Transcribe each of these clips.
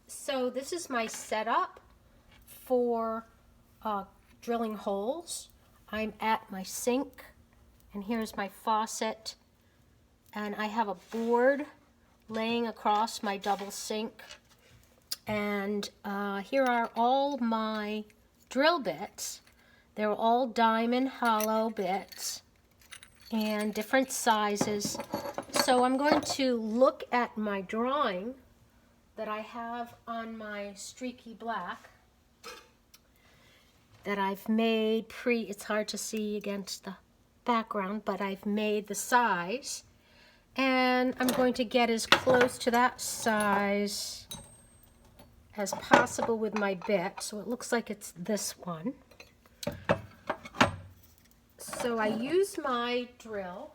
So this is my setup for drilling holes. I'm at my sink, and here's my faucet, and I have a board laying across my double sink, and here are all my drill bits. They're all diamond hollow bits and different sizes. So I'm going to look at my drawing that I have on my streaky black that I've made it's hard to see against the background, but I've made the size, and I'm going to get as close to that size as possible with my bit. So it looks like it's this one. So I use my drill.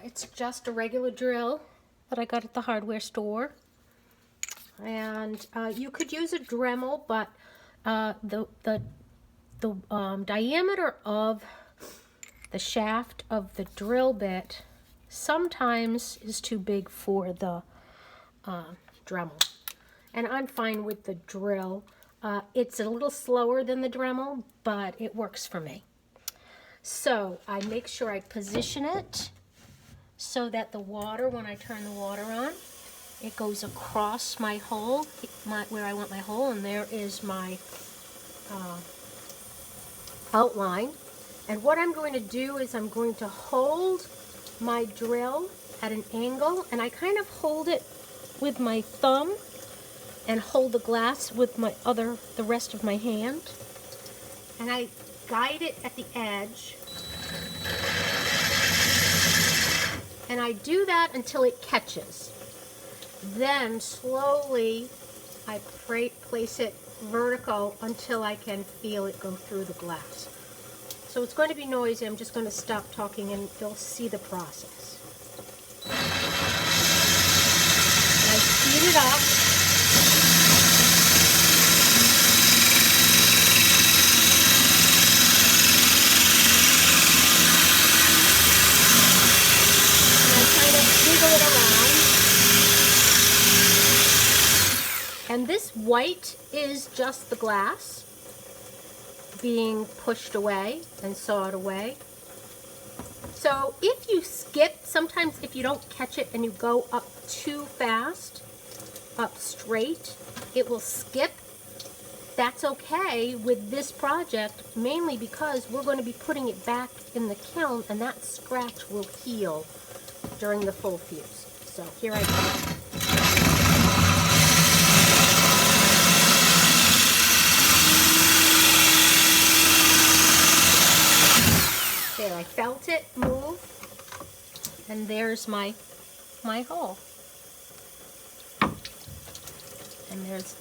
It's just a regular drill that I got at the hardware store. And you could use a Dremel, but the diameter of the shaft of the drill bit sometimes is too big for the Dremel. And I'm fine with the drill. It's a little slower than the Dremel, but it works for me. So I make sure I position it so that the water, when I turn the water on, it goes across my hole, where I want my hole, and there is my outline. And what I'm going to do is I'm going to hold my drill at an angle, and I kind of hold it with my thumb and hold the glass with the rest of my hand, and I guide it at the edge, and I do that until it catches. Then slowly I place it vertical until I can feel it go through the glass. So it's going to be noisy. I'm just going to stop talking and you'll see the process. And I speed it up. It around. And this white is just the glass being pushed away and sawed away. So if you skip, sometimes if you don't catch it and you go up too fast, up straight, it will skip. That's okay with this project, mainly because we're going to be putting it back in the kiln, and that scratch will heal during the full fuse. So here I go. There, I felt it move, and there's my hole. And there's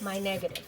my negative.